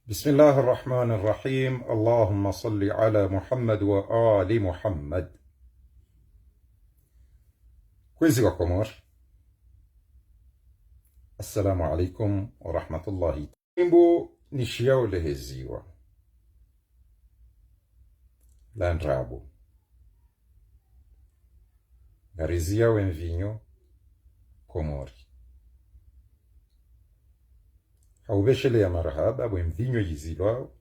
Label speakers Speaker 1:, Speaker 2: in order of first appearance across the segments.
Speaker 1: بسم الله الرحمن الرحيم. اللهم صل على محمد وآل محمد. Kwezi wa Komor, assalamu alaikum wa rahmatullahi. Imbo nishiao leheziwa landrabo garizia wenvinyo Komori haubeshele ya marahaba wenvinyo yizilwao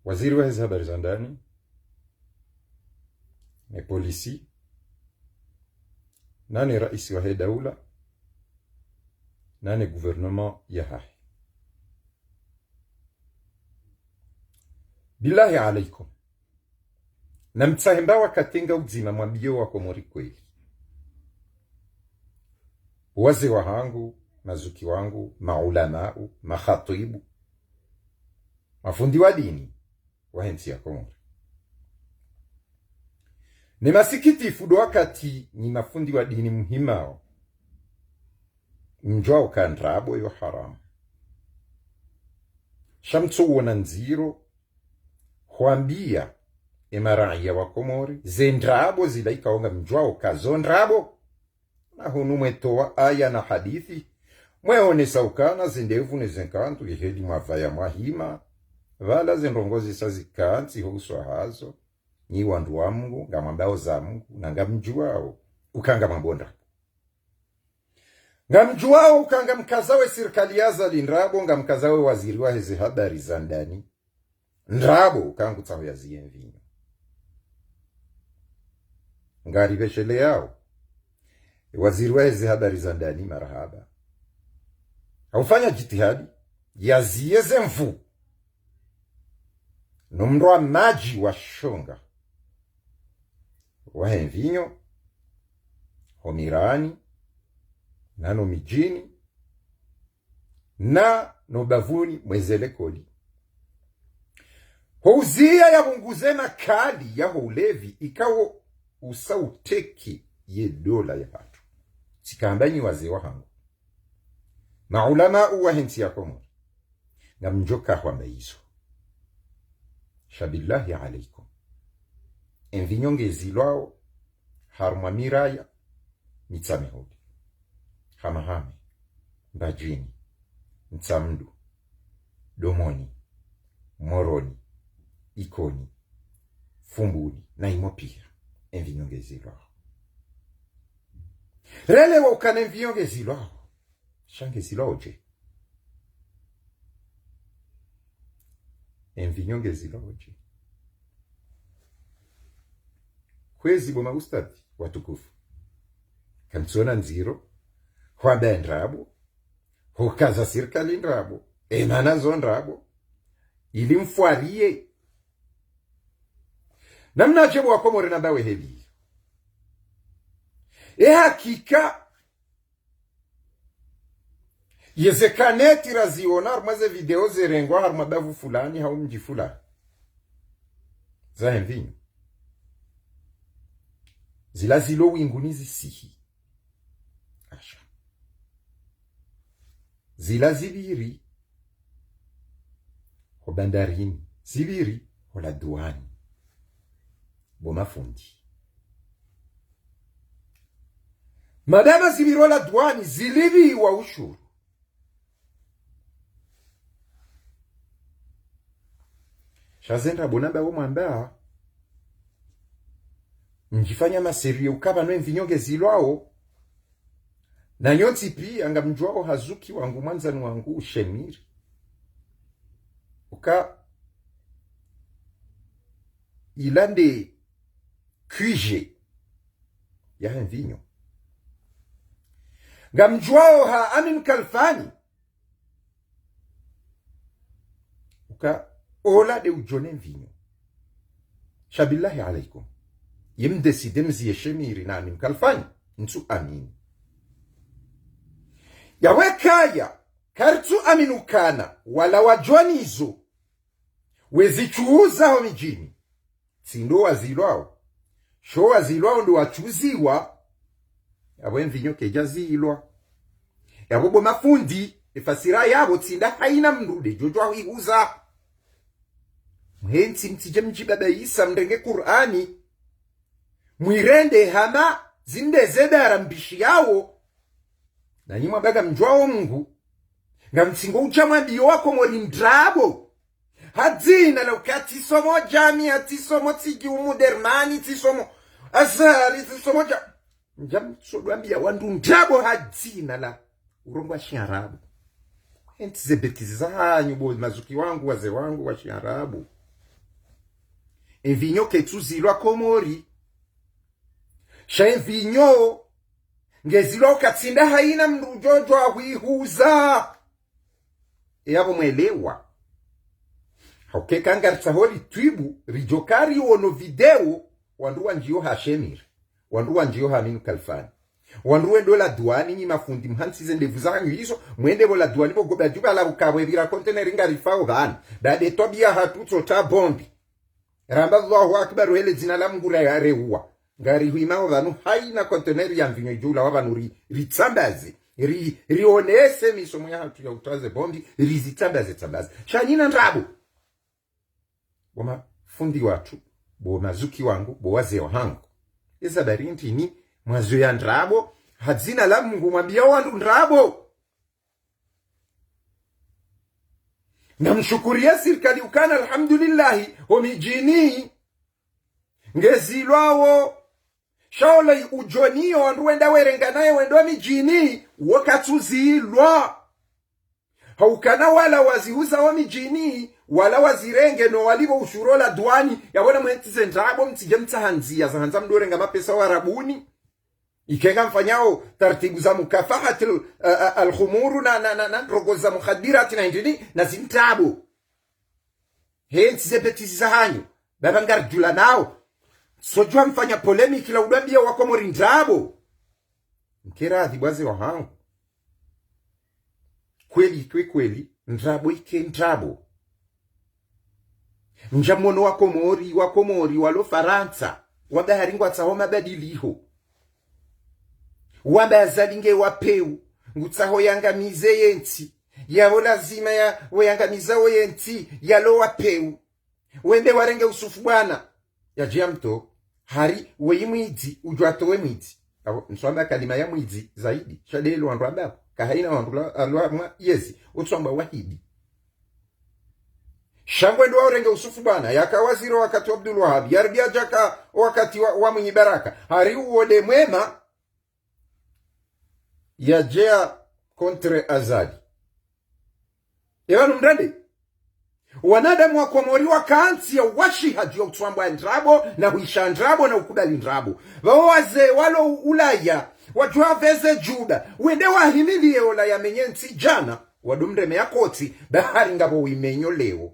Speaker 1: waziri wa habari za ndani na polisi nani raisi wa daula nani gouvernement ya hai. Billahi alaikum, na mtsahemba wakatenga uzima mwambio wa Komori kweli. Waze wa hangu, mazuki wangu, maulamau, makhatibu, mafundi wa dini wa hensi ya Komori. Ni masikitifu do wakati ni mafundi wa dini muhimao mjwao kandrabo yo haramu shamtsu wana nziro huambia emaraia wa Komori zendrabo zilaikaonga mjwao kazondrabo na hunu mwetoa aya na hadithi mweone saukana zendevu nezenkantu ihedi mwavaya mwahima vala zenrongozi sazikanti huswa hazo ni wandu wa Mungu ngamambao za Mungu na ngamjuao ukanga mambonda ngamjuao ukanga mkazawe serikali yaza lindrabo ngamkazawe waziri wa hezi habari za ndani ndrabo ukangu tsaho ya zienvinyo ngari veshele yao waziri wa hezi habari za ndani marahaba haufanya jitihadi yazieze mfu numrwa maji wa shonga wahenvinyo homirani nano mijini na nobavuni mwezele kodi houzia ya bunguze makali ya ulevi ikawo usauteki ye dola ya hatu sikambanyi waze wa hangu maulama uwa hensi ya Komori na mjoka huamba hizo shabillahi alaikum envinyonge zilwao harma miraya mitsamehodi hamahame mbajini mtsamdu domoni moroni ikoni fumbuni na imopia envinyonge zilwao rele wa ukane envinyonge zilwao shange zilwao je envinyonge zilwao je kwezi boma ustadi watukufu kamtsona nziro huamba ndrabo hukaza serikali ndrabo emana zo ndrabo ili mfuarie namna jebo wa Komori na bawe heli hakika yezekaneti raziona armaze video zerengwa harmabavu fulani hau mji fulani za envinyo zila zilo winguni zisihi asha zila zibiri ho bandarini zibiri ho la douane boma fundi madama zibiri ho la douane zilibi wa ushuru shazenda bonamba wo mwamba njifanya maserio ukaba no envinyonge zilwao na nyoti pia ngamjwao hazuki wangu mwanzani wangu shemiri uka ilande kuje ya envinyo ngamjwao ha amin kalfani uka ola de ujone envinyo shabillahi alaikum yimdeside mziye shemiri na amin kalfani ntu amini yawekaya kartu aminukana wala wajwanizo wezichuuza ho mijini sindo wazilwao sho wazilwao ndo wachuziwa yabo envinyo keja zilwa yabo mafundi Ifasira yabo tsinda haina mrude jojo hiuza. Mhensi mtije mjibaba Isa mrenge Qur'ani. Mwirende hama zinde zedara mbishi yao. Na nyuma baga mjwao Mungu. Nga mtsingo uchamwa biyo wako mori ndrabo. Hadzina na ukati somo jamia, tisomo tiki umudermani, tisomo azari, tisomo Njam sodwambia wandu ndrabo hadzina la urongo wa Shiarabu. Henti zebetizi za hanyu bo mazuki wangu waze wangu wa Shiarabu. Envinyo ketuzilwa Komori. Sha envinyo ngezilwa ukatsinda haina mrujojo wa huihuza. Yabo mwelewa. Haukeka ngarita holi twibu rijokari ono video wandu wanjiyo Hashemir. Wandu wanjiyo Haminu Kalfani. Wandu wendo la duani ni mafundi mhansi zendevu za hanyu hizo. Mwende bo la duani bo gobe juba la ukawe vira konteneri ngarifao gani. Dade tobia hatuto ta bombi. Ramba Allahu akbar wele zina la Mungu la yare huwa. Ngari huimao dhanu haina konteneri ya mvinyo jula wabanu ritsambazi. Rionese misomo ya hatu ya utaze bombi. Rizitambaze tambaze. Shanina ndrabu. Boma fundi watu. Bo mazuki wangu. Bo waze wahangu. Eza barinti ni mwazo ya ndrabo. Hadzina la Mungu mwambia wandu ndrabo. Na mshukuria sirikali ukana alhamdulillahi. Homijini. Ngezilwawo. Shaola ujoniyo wandu wenda werenganaye wendo mijini. Wakatuzilwa. Haukana wala waziuza wa mijini. Wala wazirenge no walibo ushurola duani. Yabona mwentize ndrabo mtije mtahanzia. Zahanza mdorenga mapesa warabuni. Ikenga mfanyao tartibu za mukafahatil al-khumuru na rogo za mukhadirati na indini na zintabu. Hensi zebetizi za hanyu. Baba ngarjula nao. Sojua mfanya polemiki la udambia wako mori ndrabo. Mkera adhibaze wa hangu. Kweli, ndrabo ike ndrabo. Njamono wako mori, walo Faransa. Wabaharingwa tsaho mabadiliho. Wabazalinge wapeu. Ngutsaho yangamize yenti. Yao lazima ya wayangamiza yenti. Yalo wapeu. Wende warenge usufu bwana. Ya jiamto. Hari wei mwidi. Ujuato we mwidi. Nswamba kalima ya mwidi zaidi. Shadelu wandu wabako. Kahaina wandu alwa yezi. Utswamba wahidi. Shangwe ndo warenge usufu bwana. Yaka waziro wakati wa Abdul Wahab. Yaribia jaka wakati wa mwenye baraka. Hari uwode mwema. Yajea kontre Azadi. Yawanu mrande. Wanadamu wa Komori wakaansi ya washi haju ya utuamba ndrabo na huisha ndrabo na ukudali ndrabo. Wawaze walo Ulaya. Wajua veze Juda. Wende wahimili ola ya menyensi jana. Wadumre mea koti. Bahari ngabo wimenyo leo.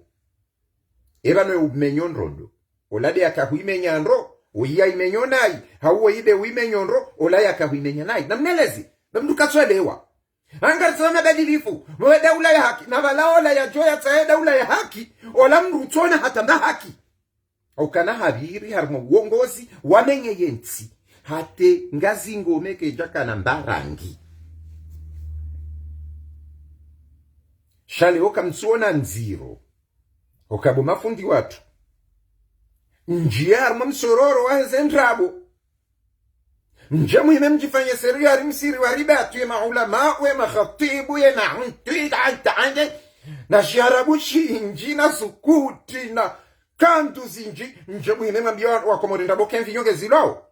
Speaker 1: Ebano umenyo nrondo. Olade yaka huimenya nro. Uia imenyo nai. Hauwe ibe uimenyo nro. Ola yaka huimenya nai. Na mnelezi. Na mdu katwelewa. Anga tsana badilifu. Mwe daula ya haki. Na walaola ya joya tsaye daula ya haki. Ola mrutona hata mda haki. Au kana habiri harmo uongozi. Wamenye yenti. Hate ngazi ngomeke jaka na mbarangi. Shale oka msuona nziro. Okabo mafundi watu. Njia harmo msororo wa zendrabo. Njamu ime mjifanya seria rimsiri wa ribatu ya maulama we makhatibu ya na na shiarabu shinji na sukuti na kantu zinji. Njamu ime mbia wa Komori ndaboke mvinyo ngezilwao.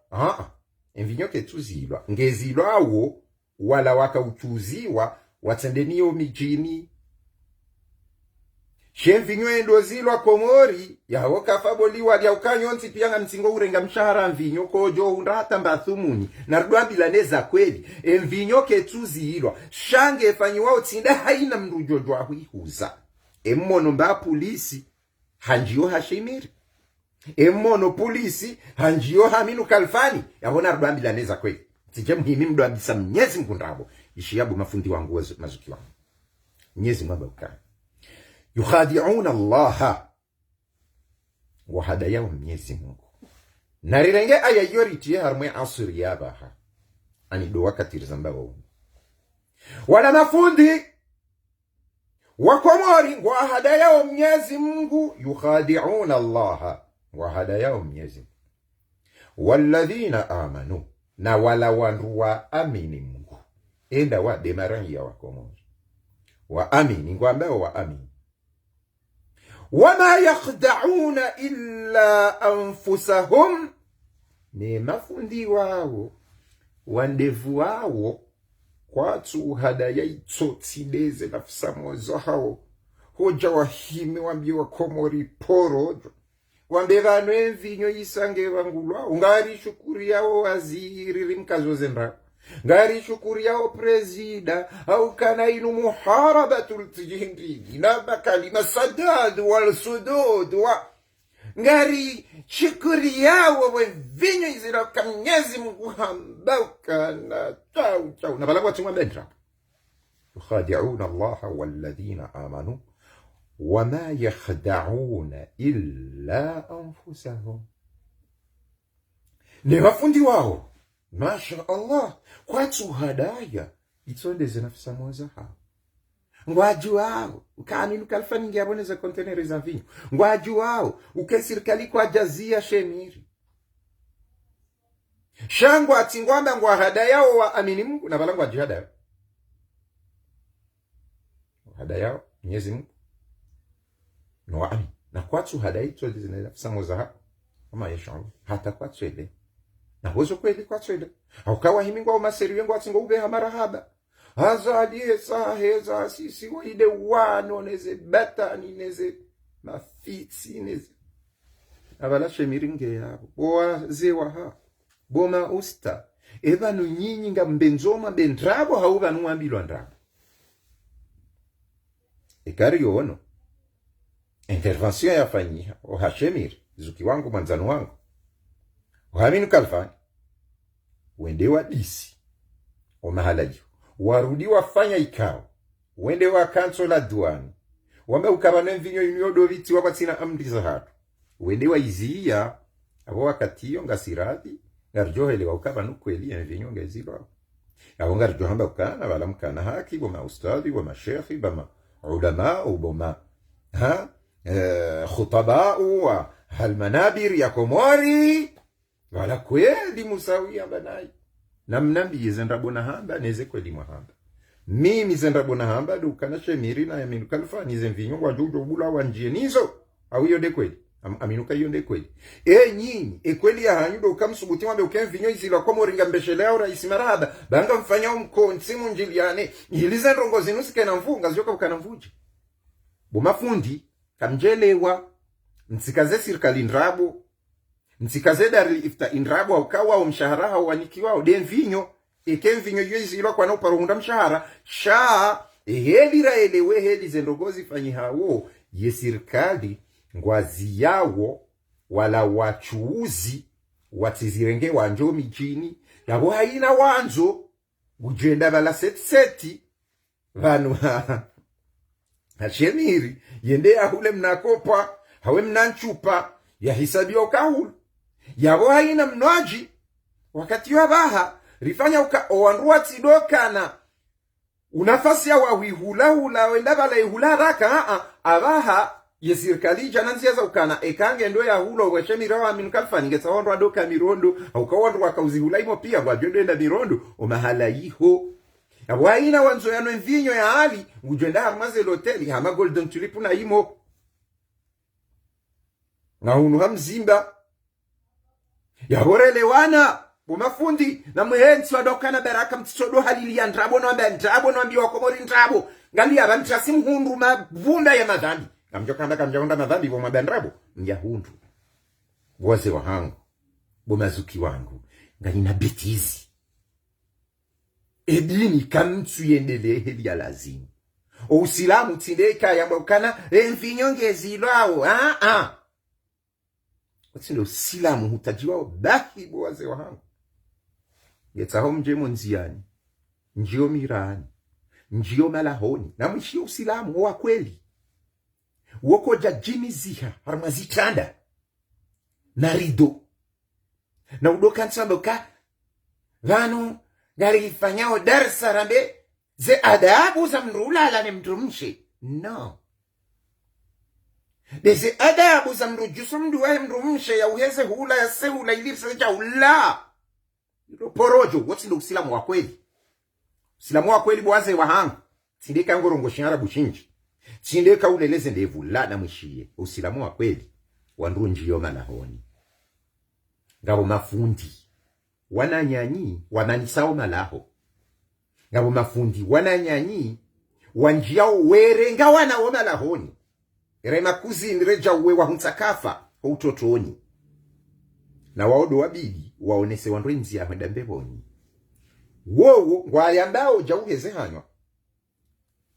Speaker 1: Mvinyo ketuzilwa. Ngezilwao wala waka uchuziwa watendeniyo mijini. Mvinyo endo zilwa Komori ya woka faboliwa ya ukanyonti pia nga msingo urenga mshahara mvinyo kojo undata mbathumuni na rduambila neza kweli mvinyo ketuzi ilwa shange fanyiwa utinda haina mrujojwa huihuza mmono mba polisi hanjiyo Hashemiri mmono polisi hanjiyo Haminu Kalfani ya hona rduambila neza kweli tije muhimi mduambisa mnyezi mkundabo ishiyabu mafundi wangu mazuki wangu mnyezi mwaba ukani yukhadi'un Allah wa hadayahum Mwenyezi Mungu. Narirenge aya yoriti harmwe asiri yabaha. Ani do wakati zamba wao. Wala mafundi Wakomori ngwahada yao Mwenyezi Mungu, yukhadi'una Allah, ngwahada yao Mwenyezi Mungu. Walladhina amanu, na wala wandu wa amini Mungu. Enda wa demarangi ya Wakomori wa amini, ngwambao wa amini. Wama yakhda'una illa anfusahum, ni mafundi wao wandevu wao kwatu hadaya itsotsideze nafsa mozo hao. Hoja wahime wambie Wakomori poro wambe vanu envinyo isange vangulwa. Ngari shukuri yao waziri rimkazo zendra, ngari shukuri yao prezida, au kana inu muharabatul tijindigi na bakalima sadad wal sudud wa ngari shukuri yao wenvinyo izira Mwenyezi Mungu hambauka na chau na balagwa tumwa bendra. Yukhadi'una Allah walladhina amanu wama yakhda'una illa anfusahum, ni wafundi wao masha Allah kwatu hadaya itsondeze nafsa moza hao. Ngwaju wao ukaminu kalfani ngiaboneza konteneri za vinyo. Ngwaju wao ukesirikali kwa jazia shemiri shangwa atingwamba ngwa hadaya wa amini Mungu na balangwa jihada hadaya Mwenyezi Mungu no amini na kwatu hadaya itsondeze nafsa moza hao kama yeshauri hata kwatu ele na hozo kweli kwatu ele haukawa himingo maseri wengu atingo ube marahaba hazaliye saheza sisi waide wano neze batani neze mafitsi neze abala shemiringe yabo boa zewa ha boma usta evanu nyinyi nga mbenzoma bendrabo hauba nuambilwa ndrabo ekari yono intervention ya fanyiha o hashemir zuki wangu manzano wangu uhaminu kalfani wende wa disi o mahalaji warudi wafanya ikao wende wa kansola duani wambe ukabana mvinyo inyodo viti wapatina amri za hatu wende wa izia abo wakati yo ngasirati ngarjohele wa ukabana kweli mvinyo ngezilo abo ngarjohamba ukana wala mkana haki boma ustadi boma shekhi boma ulama boma khutaba wa halmanabir ya Komori wala kweli musawia banai namnambi zendrabona hamba neze kweli mahamba mimi zendrabona hamba dukana shemiri na yaminu kalfa nize mvinyo wa jujo bula wanjie nizo au yonde kweli aminuka yonde kweli nyinyi kweli ya hanyudo ukamsubuti wambe ukemvinyo izila Komori ngambeshelea uraisi marahaba banga mfanya umkonsi munjiliane ilize ndongo zinusike na mfunga zioka ukana mvuji bumafundi kamjelewa msikaze sirikali ndrabo msikaze dari ifta indrabo ukawa au mshahara au wanikiwa au denvinyo mvinyo yezilwa kwa na uparuhunda mshahara shaa helira elewe heli zendogozi fanyi hawo yesirikali ngwazi yawo wala wachuuzi watizirenge wanjo mijini yabo haina wanzo ujenda bala seti vanu hashemiri yende ya hule mnakopa hawe mnanchupa ya hisabi okahulu yabo haina mnoaji wakati wa baha rifanya owanruwa tidokana unafasi ya wawihula wenda bala ihula raka abaha yesirikali jananzia za ukana ekange ndo ya hulo weshemira wa minukalfa ningesa wandwa doka mirondo haukawandwa wakauzihula imo pia wajondo enda mirondo omahala iho yabo haina wanzo yano mvinyo ya hali ujenda hamaze loteli hama golden tulipu na imo na hunu hamzimba yaborelewana bumafundi na muhensi wadokana baraka mtisodo halili ya ndrabo no ambi Wakomori ndrabo ngali abantrasi mhundu mavunda ya madhambi kamjonda madhambi bo mabandrabo mja hundu waze wahangu bumazuki wangu ngali na betizi edini kamtsu yendele heli ya lazimu o usilamu tindeka ya mbokana mvinyo ngezilwao Watsindo silamu hutajiwao bahi boaze wahangu. Yetaho mjemo nziani, njio mirani, njio malahoni, na mwishio usilamu wa kweli. Woko jajini ziha, harmazitanda, na rido. Na udoka nsamboka, vanu, gari ifanyao darsa rambe, ze adabu za mrula ala ne mdrumshe. No. Dese adabu za mrujusu mdu wae mrumshe ya uheze hula ya sehula ilipsa ja ula. Ilo porojo, what's ilo usilamu wa kweli? Usilamu wa kweli buwaze wahangu. Tindeka ngorongo shiara bushinji. Tindeka uleleze ndevu la na mwishiye. Usilamu wa kweli. Wandu njiyoma na honi. Ngabo mafundi. Wananyanyi, wananisao malaho. Ngabo mafundi, wananyanyi, wanjiao werenga wanaona lahoni. Rema kuzini reja uwe wa huntakafa kwa utotoni. Na waodo wabidi waonese wandu nzi ya mwenda mbeboni. Wowo ngwayambao jauheze hanywa.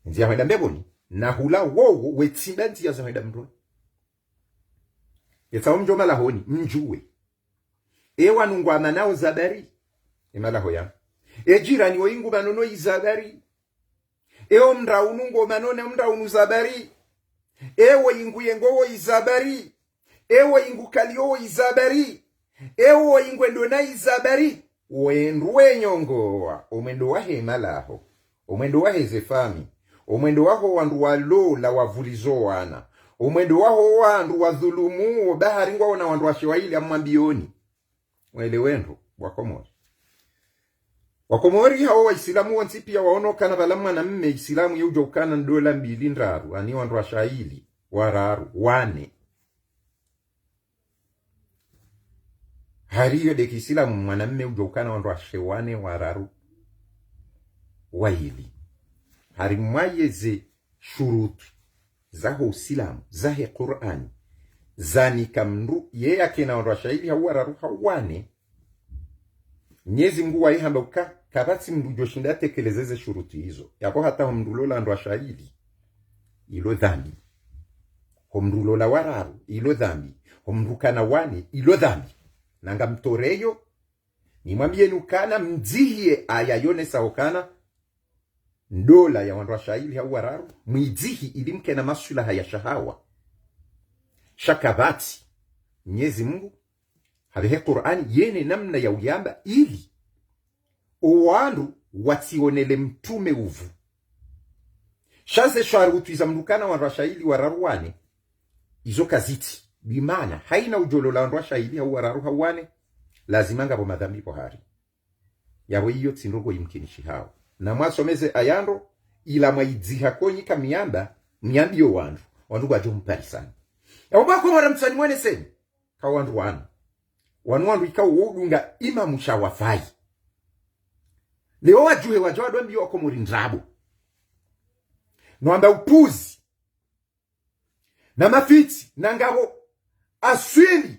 Speaker 1: Nzi ya mwenda mbeboni. Na hula wowo wetimba nzi ya za mwenda mbeboni. Yeta mjoma lahoni mjuwe. Ewa nungwa manao zabari. Imalaho ya. Ejirani wa ingu manono izabari. Eo mra unungo manone mra unuzabari. Ewe ingu yengowo izabari. Ewe ingu kaliowo izabari. Ewe ingu endona izabari. Wenduwe nyongowa. Omendo wahe malaho. Omendo wahe zefami. Omendo waho wandu walo la wavulizo wana. Omendo waho wandu wadhulumu. Bahari ngwa wana wandu washiwaili amambioni. Wele wendo wakomori. Wakomori hao wa isilamu wansi pia waonoka na balama na mme isilamu ya ujokana ndola mbili nraru. Ani wandu wa shaili wararu wane. Hariyo deki isilamu mwana mme ujokana wandu wa shewane wararu waili. Harimwaye ze shurutu zaho usilamu zahe Qur'ani zani kamru ye yake na wandu wa shaili hao wararu hawane. Nyezi Mungu waihamba uka kabati mndu joshinda tekelezeze shuruti hizo. Yako hata mndulola ndo ashahili. Ilo dhambi. Mndulola wararu. Ilo dhambi. Mndukana wane. Ilo dhambi. Nanga mtoreyo. Ni mwambie nukana mdzihie aya yone saokana. Ndola ya wandu ashahili hau wararu. Mwidzihi ilimke na masula haya shahawa. Shakabati. Nyezi Mungu. Habehe Qur'ani yene namna ya uyamba ili owandu wationele mtume uvu. Shaze sharu tuiza mdukana wandu washaili wararuwane. Izo kaziti. Bimana haina ujolola wandu washaili hau wararu hawane. Lazimanga po madhambi po hari. Yawe iyo tsindogo imkinishi hao. Na mwasomeze ayando ila maidziha konyi kamiyamba miyambi yo wandu. Wandu wajo mpari sana. Ya mbako mwara mtsani mwene semi. Kawandu wanu. Wanuandu ika uodunga ima mshawafai. Leo wajuhe wajawa doambi wako morindrabu. Nwamba upuzi. Na mafiti. Na ngabo aswili.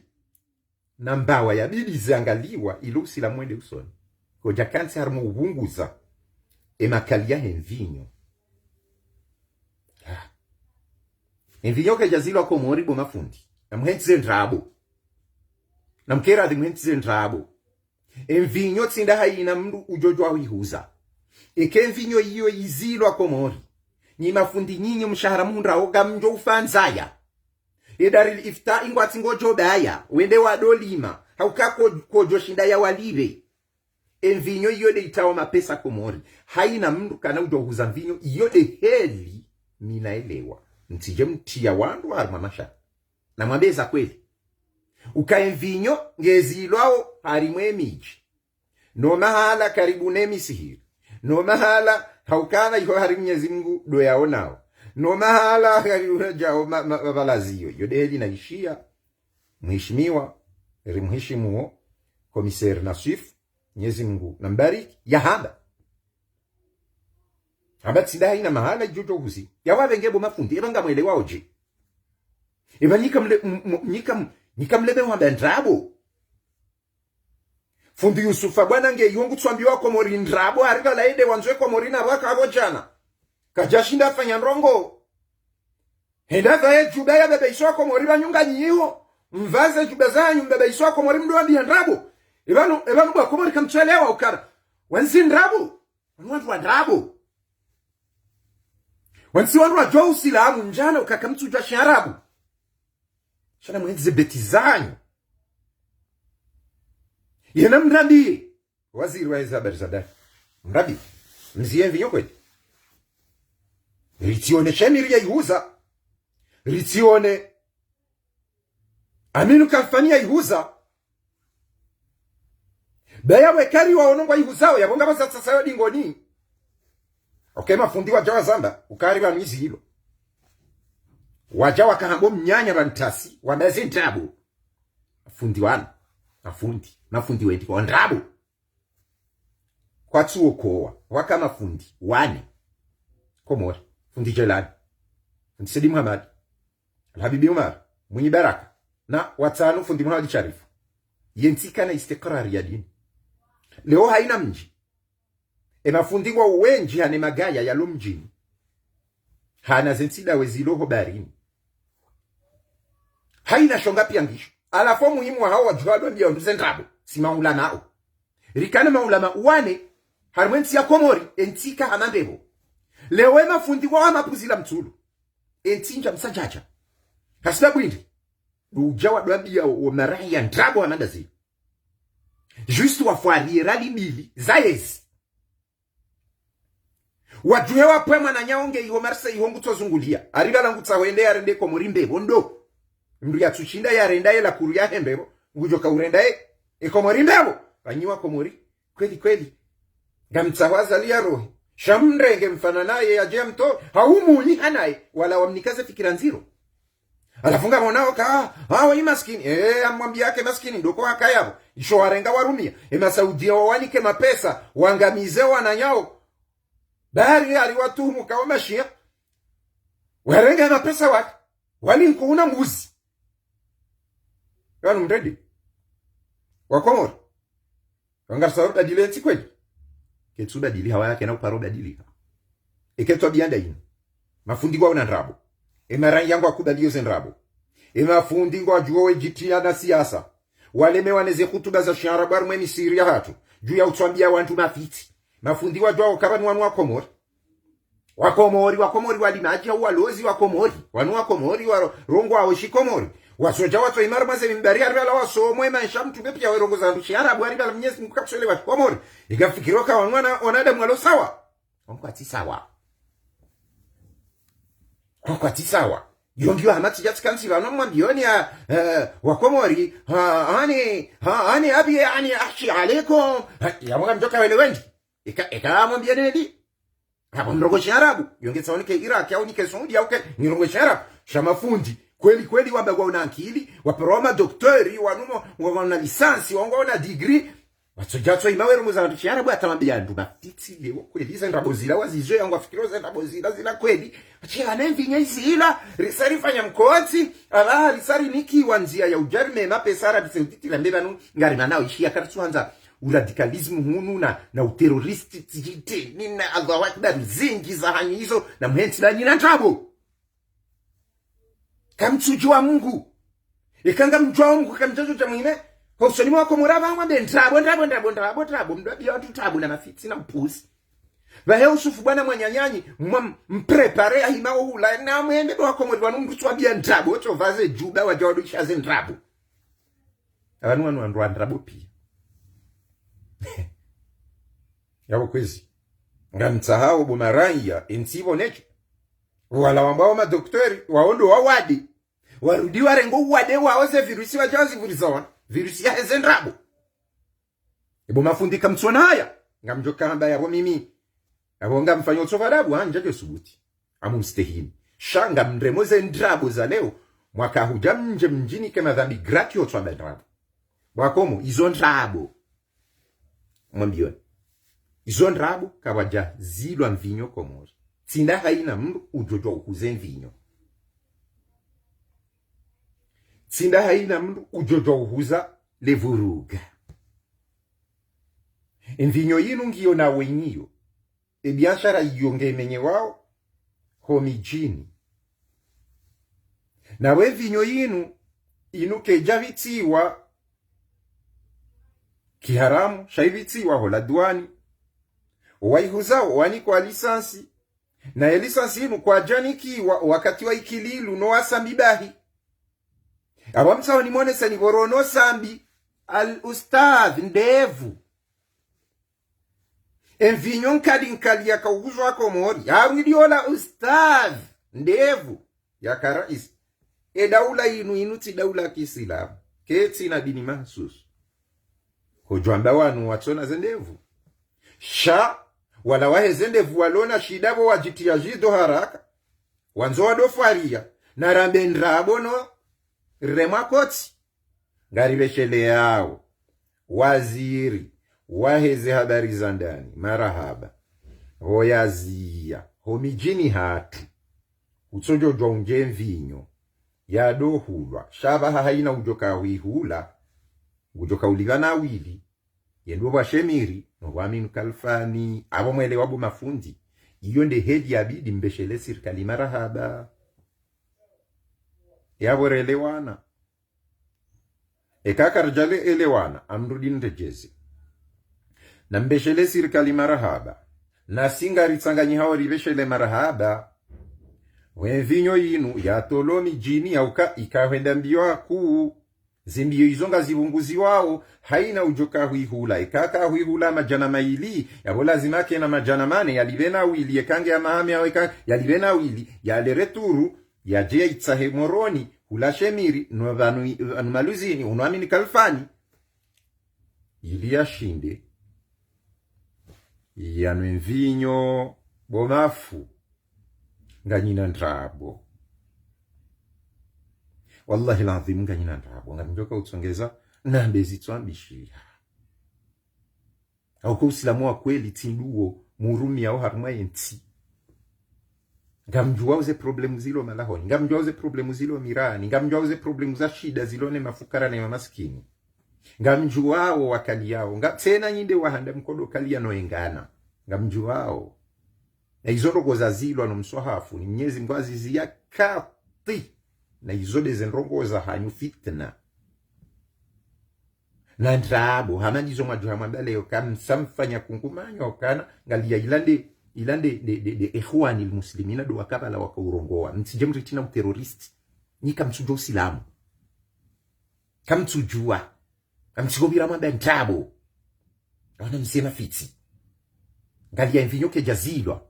Speaker 1: Na mbawa ya bidi ziangaliwa ilo sila mwende usoni. Koja kansi harmo ubunguza. Emakalia henvinyo. Henvinyo kajazilo wako moribo mafundi. Na mhenzi ndrabu. Na mkera di mwentize ndrabo. Envinyo tsinda haina mndu ujojo awihuza. Eke envinyo iyo izilo akomori. Ni mafundi nyinyi mshahara mundra oga mjo ufanzaya. Edaril ifta ingwa tingojo daya. Wende wadolima. Hauka kojo shinda ya walive. Envinyo iyo de itawa mapesa komori. Haina mndu kana ujohuza mvinyo. Iyo de heli minaelewa. Ntije mtia wandu harmamasha. Na mwambeza kweli. Ukaenvinyo ngezilwao harimwe miji. No mahala karibu nemi sihiri. No mahala haukana yuho harimu Mwenyezi Mungu do yaonao. No mahala karibu jao mabalazio. Yodeli na ishia mheshimiwa rimheshimuo komiseri Nasif Mwenyezi Mungu nambariki ya hamba. Hamba tsinda ina mahala jojo huzi. Ya wabengebo mafundi ebanga mwelewa oje. Eba nikamlebe wamba ndrabo. Fundi Yusufa bwana nge yungu tuambi wako mori ndrabo. Harika laide wanzwe kwa mori na waka hago jana. Kajashinda fanya nrongo. Henda vae juba ya bebe iso wako mori banyunga nyiho. Mvaze juba za nyumba bebe iso wako mori mdu wambi ndrabo. Ebanu bwa kumori kamchelewa ukara. Wanzi ndrabo. Wanwantu wa ndrabo. Wansi wantu wa joa usilamu njana ukakamtu jwa sharabu. Shana mwenzi betizanyo. Yena mrabi. Waziri wa hiza habari za dani. Mrabi. Mziye mvinyo kweli. ritione sheni ya ihuza, ritione Aminu Kalfania ihuza, beya wekari wa onongwa ihuzao ya bonga basa sasa dingoni. Okay, mafundi wajawa zamba ukari wa mizi hilo wajawa kahambo mnyanya bantasi wabezi ntabu mafundi wana mafundi wendi kwa ndrabu kwa tuo kowa waka mafundi wane Komori fundi Jelani, fundi Sidi Muhammad, Alhabibi Umar Mwinyi Baraka na watano fundi Muhammad Sharifu. Yentika na istikrari ya dini leo haina mji emafundingwa uwenji hane magaya ya lumjini hana zensida weziloho barini haina shonga piangisho alafo muhimu wa hao wajuhado mbia onduze ndrabo si maulama hao rikana maulama uwane harmwensi ya Komori entika hamandebo leo emafundingwa wa mapuzila mtulu entinja msajaja hasibabu indi ujawa duambia wa marahi ya ndrabo wa mandazi justu wafuarie rali mili zayezi wajuhe wapwema na nyaonge iho marse iho ngutozungulia arida la ngutawende ya rende Komori mbebo ndo mdu ya tuchinda ya renda ya la kuru ya hembebo ngujoka urenda Komori mbebo wanyiwa Komori kweli gamtawaza liya rohi shamrenge mfananaye ya jemto haumuni hanaye wala wamnikaze fikira nziro alafunga monao ka hawa maskini amwambia yake maskini ndoko hakayabo isho warenga warumia Saudia wawanike mapesa wangamize wananyao bari aliwatuhumu kawa mashia warenga mapesa wake wali nkuuna mbuzi yanu mredi wakomori wangarsa badile nti kweli ketu badili hawa yake na uparo badili iketu abianda ino mafundingwa una ndrabo emarangi yangu akubaliyo zendrabo emafundingwa juwe jitia na siasa waleme waneze kutuba za sharabu arumeni Syria hatu juu ya utwambia wantu mafiti mafundingwa juwa kabani wanu wakomori walimaji ya uwalozi wakomori wanu wakomori warongo wawishi Komori wasoja watu imaru maze mimbari aribala wasomwe maisha mtu bepia warongo za sharabu aribala mnyezi mkapsole wa Komori igafikiroka wanadamu walo sawa wamkwati sawa kwa sawa yongiwa hamati jatikansi vano mwambioni ya wakomori hani abi yani ashi alaikum ya mwaka mjoka wele wengi ika mwambioni nedi hapo mrongo sharabu yongeza wanike Iraq ya unike Saudi ya uke mirongo sharabu shamafundi kweli wabagwa una akili waperoma doktori wanumo wana lisansi wana degree watsojato imawe rungu za sharabu atamambia ndu mafiti leo kweli za ndabozila wazizo yangu afikiro za ndabozila zila kweli achia nemvinya izila risari fanya mkozi ala risari niki wanzia ya ujarme mapesara biseutiti la mbebanu ngari manao ishia karatuanza uradikalismu hunu na uteroristi tijite nina Allahu Akbar zingi za hanyi hizo na mhenti la nina ntrabo kamchujua Mungu ikanga mjua Mungu kamchajo cha mwine Hosoni mwako muraba mwambe ntrabo mdwabi watu tabu na mafiti na mpuzi vahe usufu bwana mwanyanyanyi mprepare ya himao hula na mwembe wako mwadu mtuwabia ntrabo ocho vaze juba wajawadu shaze ntrabo wanu ntrabo pia yabo kwezi nga mtsahau bumaraya insivo necho wala wambao madoktori waondo wawadi warudi warengo wade waoze virusi wajawazi vurizawana virusi ya hezendrabo ibo mafundika mtsona haya nga mjoka hamba yabo mimi abo nga mfanyo tsovarabu hanjajo subuti amumstehini shanga mremoze ndrabo za leo mwaka huja mje mjini kama dhambi gratio tswa ndrabo wakomo izo ndrabo mwambioni izo ndrabo kawaja zilwa mvinyo Komori tinda haina mndu ujojo ukuze mvinyo tinda haina mndu ujojo uhuza levuruga mvinyo yinu ngiyo na wenyiyo biashara yonge menye wao homijini na we vinyo yinu inuke javitiwa kiharamu shaivitiwa hola duani waihuzao wani kwa lisansi na ya lisansi yinu kwa janikiwa wakati wa ikililu no wasambibahi awamsawa ni mwone sani borono sambi al ustadh ndevu Envinyo nkali ya kauguzwa Komori. Awiliola ustadh ndevu ya karais. Daula inu ti daula kisilamu. Keti na dini mahsus. Hujwamba wanu watona zendevu. Wala wahe zendevu walona shidabo wajitia jido haraka. Wanzo wadofaria. Narambe ndrabono remakoti. Ngaribeshele yao. Waziri. Waheze habari za ndani. Marahaba. Hoyazia. Homijini hatu. Utsojo jwa unje mvinyo. Yado hulwa. Shabaha haina ujoka wihula. Ujoka uligana wili. Yendu wa shemiri. Nwaminu kalfani. Abo mwele wabu mafundi. Iyo nde hedi yabidi mbeshele sirikali marahaba. Yabore elewana. Kakarjale elewana. Amrudin rejezi. Na mbeshele sirikali marahaba. Na singari tsanganyi hao ribeshele marahaba. Wenvinyo inu ya tolomi jini ya uka ikawenda mbio haku. Zimbiyo izonga zibunguzi wao. Haina ujoka huihula. Ikaka huihula majana maili. Yabola zimake na majana mane. Yalibena wili. Yekange ya mahame ya weka. Yalibena wili. Yale returu. Yajea itsahe moroni. Hula shemiri. Anumaluzini. Unuamini kalfani. Ili ya shinde. Yanu mvinyo bomafu nganyina ndrabo. Wallahi lazim nganyina ndrabo. Ngamjoka utsongeza nambezi twambishia. Au kwa usilamu wa kweli tinduo murumi yao haruma yenti. Ngamjua uze problemu zilo malahoni. Ngamjua uze problemu zilo mirani. Ngamjua uze problemu za shida zilone mafukara na mamaskini. Ngamjuao wakali yao. Tena nyinde wahanda mkodo kali ya noengana. Ngamjuao. Na izorogo za zilo ano mswahafu. Ni mnyezi mgwazi ziya kati. Na izode zenrogo za hanyu fitna. Na ndrabo. Hamanizo majuha mwambale okam samfanya kunkumanyo okana. Ngalia ilande de ikhwani muslimina do wakabala waka urongoa. Nsijemri tina uteroristi. Nika msujua usilamu. Kamtsujua. Amsigobira mwamba ndrabo. Wana msema fiti. Ngalia envinyoke jazilwa.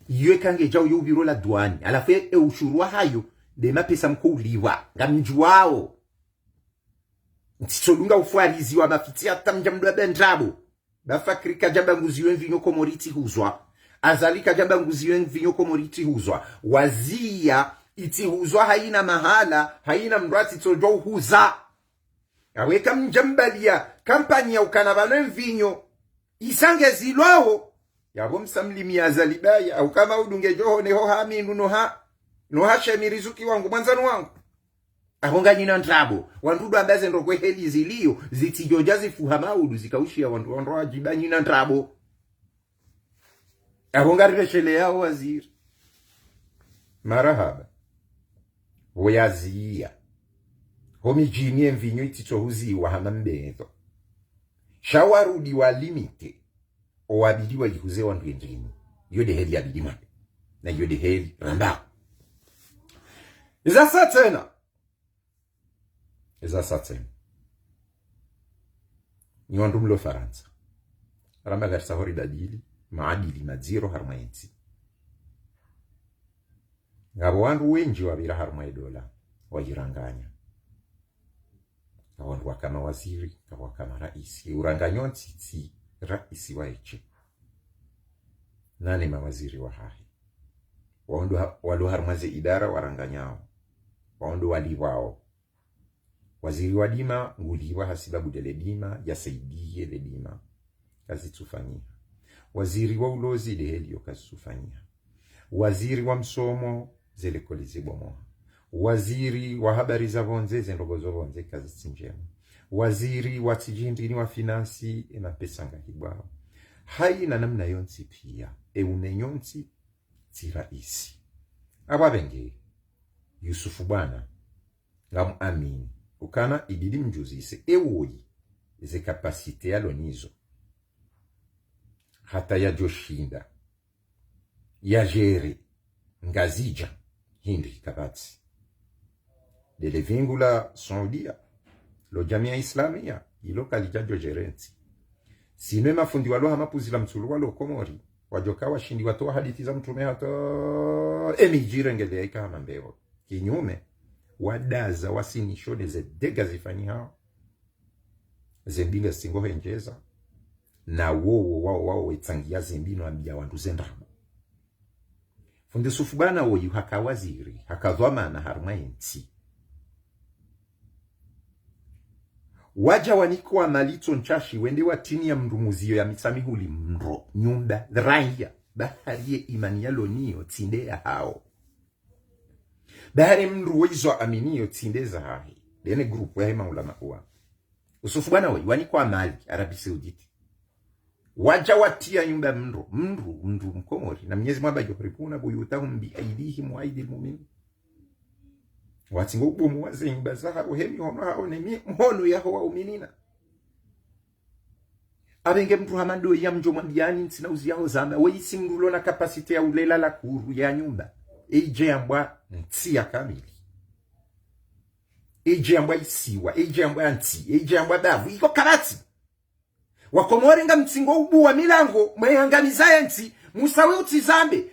Speaker 1: Yue kange jao yu biro la duani. Alafe ushurua hayo. De mapesa mkuliwa. Ngamjuao. Ntisolunga ufuarizi wa mafiti hata mjamdwa ndrabo. Bafakrika jamba nguziwe envinyo komoriti huzwa. Azalika jamba nguziwe envinyo komoriti huzwa. Wazia iti huzwa haina mahala. Haina mrati tolwa huza. Aweka mjambalia kampani ya ukanabalo mvinyo isange zilwaho yabo msamlimi ya zalibaya au kama udunge joho neho haminu noha shemirizuki wangu mwanzanu wangu ahonga nina ntrabo wandudu ambaze ndokwe heli zilio zitijoja zifuhama udu zikaushia wandu wajiba nina ntrabo ahonga riveshele yao waziri marahaba woyazia homijini mvinyo ititohuzi wa hamambezo. Shawarudi wa limite. Owabidi wa ihuze wandu endrini. Yode heli abidi mande. Na yode heli ramba. Iza satena. Ni wandu mlo Faransa. Ramba garsa hori dadili. Maadili madziro harmaenzi. Ngabo wandu wenji wabira harmaedola. Wajiranganya. Kawandu wakama waziri, kawakama raisi. Uranganyon titi raisi wa eche. Nane mawaziri wa hahi. Walu harmaze idara waranganyao. Waondu waliwao. Waziri wa dima, nguliwa hasibabu dele dima, yasaidie le dima. Kazi tufanyia. Waziri wa ulozi de helio kazi tufanyia. Waziri wa msomo, zele kolizi bomoha. Waziri wa habari za vonze zendogozo vonze kazi sinjema. Waziri wa tijindini wa finansi emapesanga hibwao. Hai na namna yonsi pia. Unenyonsi ti raisi. Ababenge. Yusufu bwana. Ngamu amini. Ukana ibidi mjuzise. Ewoyi. Ze kapasite ya lonizo. Hata ya joshinda. Ya jere. Ngazija. Hindi kabati. Dele vingula Saudia. Lo jamia islamia. Ilo kalijajo gerenti. Sinwe mafundi walo hamapuzi la msulu walo Komori. Wajoka washindi watoa hadithi za mtume hata emijire ngele kama mbeo. Kinyume wadaza wasinishode ze dega zifani hao. Zembinga singo henjeza. Na wao wetsangia zembino ambia wandu zendrabo. Funde sufubana woyu hakawaziri, hakadhamana haruma enti. Waja wanikuwa malito nchashi wende watini ya mrumuzio ya misamihuli mro, nyumba, raia, baharie imani ya lonio tinde ya hao. Bahari mruwezo aminio tinde za hahi. Dene grupu ya hema ulama uwa. Usufubana woyu wanikuwa mali, Arabi Sauditi. Waja watia nyumba mndu Mkomori na Mwenyezi Mungu abayoripuna buyutahum bi aidihim wa aidil mu'minin watingo ubomu waze nyumba zao hemi hono hao ne mhono yaho wauminina abenge mtu hamando ya mjo mwambiani ntina uziaho zama weisi mrulo na kapasite ya ulela la kuru ya nyumba eje ambwa ntia kamili eje ambwa isiwa eje ambwa nti eje ambwa davu iko karati Wakomori nga mtsingo ubu wa milango mweyanganiza enti musawe utizambe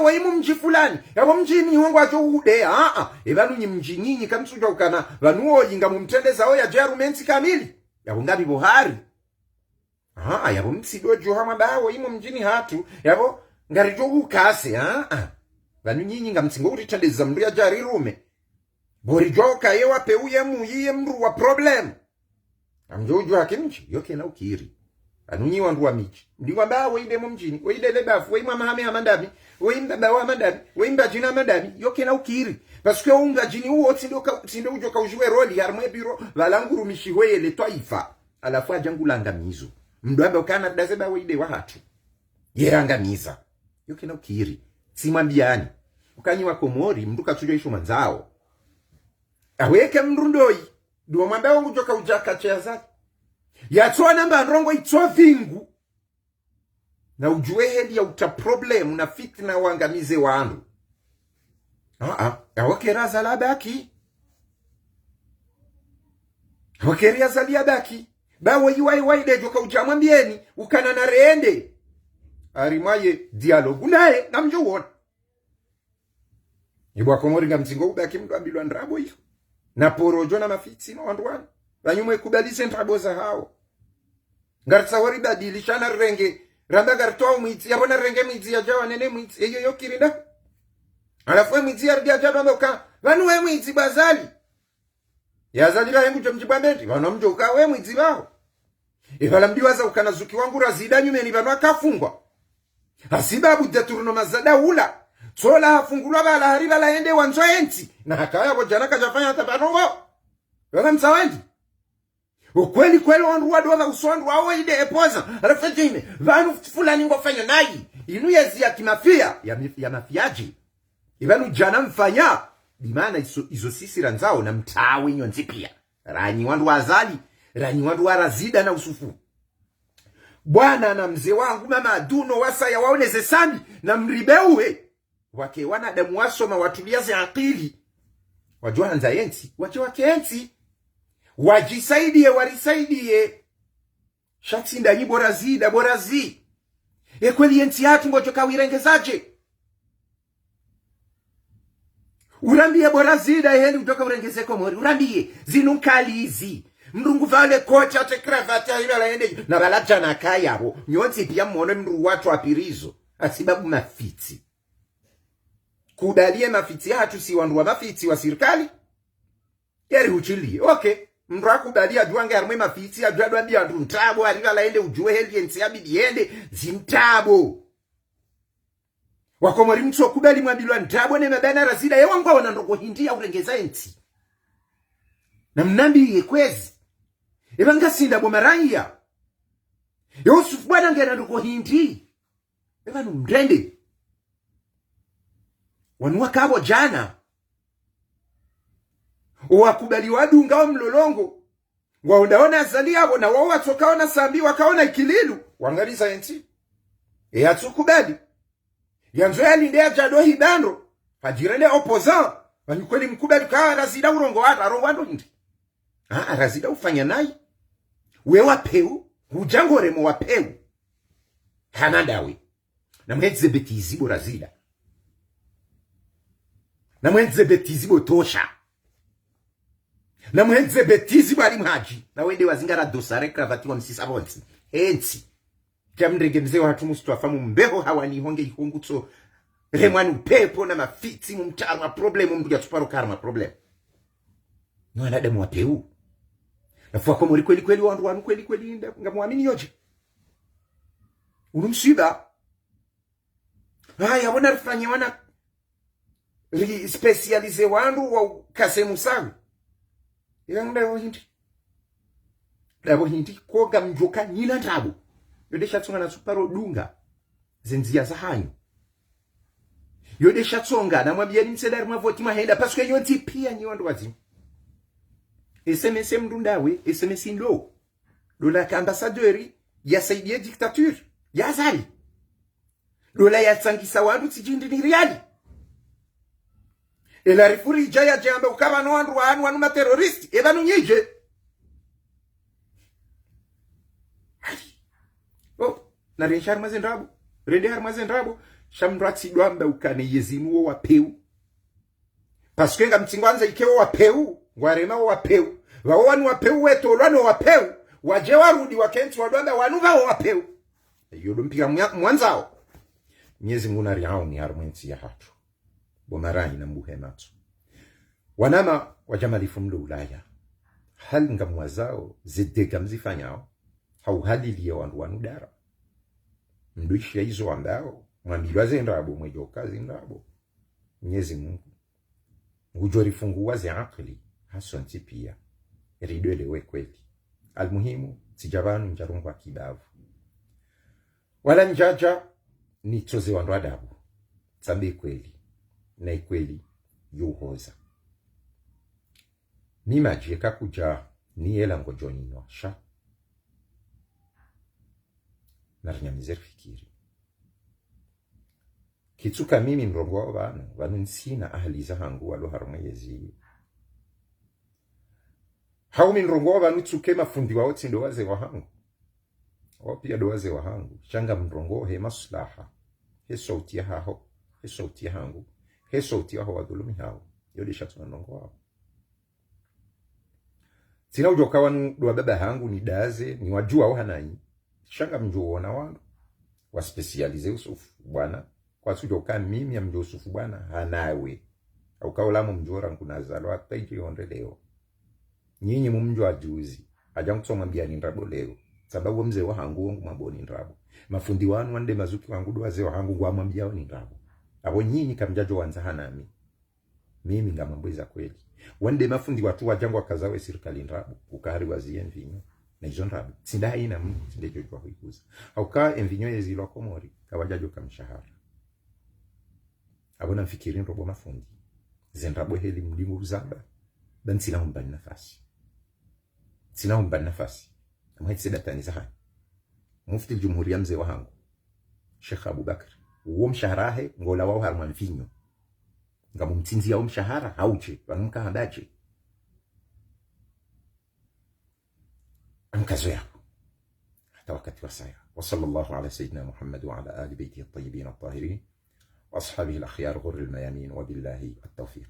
Speaker 1: weimu mji fulani yabo mji miwongo ajo ude ebanu nyi mji nyinyi kamsuja ukana vanuo yinga mumtendeza oya jarumenti kamili yabo ngabi bohari yabo mtsido joha mabawo imu mjini hatu yabo ngari jo ukase vanu nyinyi nga mtsingo utitendeza mru ya jari rume bori joka yewa peuye muyiye mru wa problem amjojo hakimchi yoke na ukiri anunyi wandu wa michi ndiwa ba weide mu mjini weide lebafu weimwa mahame amandabi weimba bawa amandabi weimba jina amandabi yoke na ukiri parce que unga jini uo tindo ujoka ujue roli harmwe biro valanguru mishihoye le taifa alafu ajangulanga mizo mdwamba ukana dazeba weide wa hatu yerangamiza yoke na ukiri simambiani ukanyi wa Komori mduka tujo isho manzao aweke mrundoi duwa mwamba wangu joka ujaka chea yatoa namba nrongo itoa vingu na ujue heli ya uta problem na fitna wangamize wangu awakera zala baki awakera zalia baki bawa yuwai waide joka ujamwambieni ukana na reende arimaye dialogu nae na mjuwona Ibu Komori nga mzingo ubaki mdu ambilwa ndrabo hiyo na porojo na mafiti na wanduwani Banyumwe kubalize ntraboza hao. Ngartsa wari badilishana renge. Ramba gartoa mwiti. Yabona renge mwiti ya jawa nene mwiti. Eyo yo kirinda. Alafwe mwiti ya rdia jawa mboka. Vanuwe mwiti bazali. Ya zalira hengu jomjibambenti. Vanu mjoka we mwiti bao. Evala mdiwaza ukanazuki wangu razida nyumeni vanu akafungwa. Hasibabu deturuno mazada ula. Sola hafungulwa bala hariba la ende wanzo enti. Na hakaya wajana kajafanya hata vanongo. Wewe msawendi. Ukweli kweli wandu wadu wadha uswandu wawo ide epoza. Alafajime. Vanu fulani ngofanya nayi. Inu yezi ya kimafia. Ya mafiaji. Ivanu jana mfanya. Dimana izo sisi ranzao na mtawe nyonzi pia. Ranyi wandu wazali. Ranyi wandu warazida na usufu. Bwana na mzee wangu mama aduno wasaya waoneze sami. Na mribeuwe. Wake wanadamu wasoma watuliaze akili. Wajua hanza enti. Wajua wake enti. Wajisaidie warisaidie. Shatsinda yi borazi. Kweli enti hatu ngojoka wirengezaje. Urambie borazida heli utoka urengeze Komori. Urambie zinunkali hizi. Mrungu vale kocha te kravati ya hila ende. Na balabja na kaya ho. Nyonzi pia mwone mru watu apirizo. Asibabu mafiti. Kudalie mafiti hatu si wandu wa mafiti wa sirikali. Yeri uchilie. Okay. Mraku badia duange armwe mafiti ya duadwa bia ndu ntabo arika laende ujue heli ensi ya bidiende zintabo. Wakomori mtu wakubali mwabilwa ntabo ne mabana razida ya wangwa wanandoko hindi ya urengeza enti. Na mnambi yekwezi. Nga sinda bomaranya. Yusuf bwana ngena ndoko hindi. Evanu mrende. Wanua kabo jana. Wakubali wadu ngao mlolongo. Waondaona azali yabo na wao watokaona sambi wakaona ikililu. Wangaliza enti. Atukubali. Yanzo yalindea jado hibando. Fajirele opposant. Wanyukweli mkubali kawa razida urongo hata. Arongo ando hindi. Razida ufanya nai. Wewa peu. hujangore mo wapeu hanadawe na mwenze betizibo razila na mwenze betizibo tosha na mwenze betizibo ali mhaji na wende wazingara dosare kravati wa msisabonsi ensi jamndrege mzee watu mustwafamu mbeho hawani honge ihongutso remwani upepo na mafiti mumtarma problemu mndu ya tuparo karma problem no anadamu wapeu nafuwa kwa mwari kweli kweli wandu wanu kweli kweli nga muamini yoje unumsiba haya wana rifanye wana specialize wandu wa kasemu sawi yang dabo hindi koga mjoka nina tabu yodesha tsonga na suparo dunga zenzia za hanyu yodesha tsonga na mwambia ni msedari mwavoti mahenda paske yonti pia ni wandu wazimu SMS mdundawe SMS ndo dola ambassadori ya saidia dictature ya zali dola ya tsangisa wandu tijindi ni reali ela rifuri jaya jamba ukaba no wanu materroristi ebanu nyeje na renshar mazendrabo rende har mazendrabo shamratsi dwamba ukane yezimu wa peu parce nga mtsingwanza ikewo wa peu ngwarema wa peu wawanu wa peu weto lwano wa peu waje warudi wakenti wadwamba wanuva wa peu yodo mpika mwanzao Mwenyezi Mungu nariao ni harmwensi ya hatu bomarai na mbuhematu wanama wajamali fumlo ulaya hal nga mwazao zidega mzifanyao hauhali liya wanu dara mduishi ya hizo ambao mwambilwa zendrabo mwejoka zendrabo Mwenyezi Mungu ngujori funguwa ze akili hasonti pia ridwelewe kweli almuhimu sijabanu njarungwa kibavu wala njaja ni toze wandu adabu tsambe kweli na ikweli yuhoza mima jeka kuja ni hela ngojoni nwasha narinyamizer fikiri kitsuka mimi mrongo wa vanu nsina ahli za hangu walo harumwezi hau mrongo wa vanu tsuke mafundi wao tsindo waze wa hangu wapia doaze wa hangu changa mrongo he maslaha he sauti ya haho he sauti ya hangu he sauti ya hawa dhulumi hao yodi shatu mrongo wao sina ujoka wanu doa baba hangu ni daze ni wajua wa hanai shanga mjuo na wandu wa specialize usufu bwana kwa sujoka mimi ya mjuo usufu bwana hanawe au kaulamu mjora nkunazalo ataiji onde leo nyinyi mumjua juzi ajangu tsoma mbiani ndrabo leo sababu mzee wa hangu wangu maboni ndrabo mafundi wanu wande mazuki wangu doaze wa hangu wa mambiao ni ndrabo abo nyinyi kamjajo wanza hanami mimi ngamambweza kweli wande mafundi watu wajangu wakazawe serikali ndrabo ukahari wazie mvinyo na hizo ndrabo sinda haina mungu sindejo kwa huikuza au kaa mvinyo yezi ilo komori kawajajo kamshahara abo na mfikiri nrobo mafundi zendrabo heli mlingu uzamba dan sina humbani nafasi mwahiti sedatani za haya mufti jumhuria mzee wa hangu Sheikh Abubakar uwo mshaharahe ngola wao harma mfinyo ngamu mtinzi yao mshahara hauche wanumka handache amkazo yako hata wakati wa saya wa sallallahu ala sayyidina Muhammad wa ala ali baitihi at-tayyibin at-tahirin wa ashabihi al-akhyar ghurr al-mayamin wa billahi at-tawfiq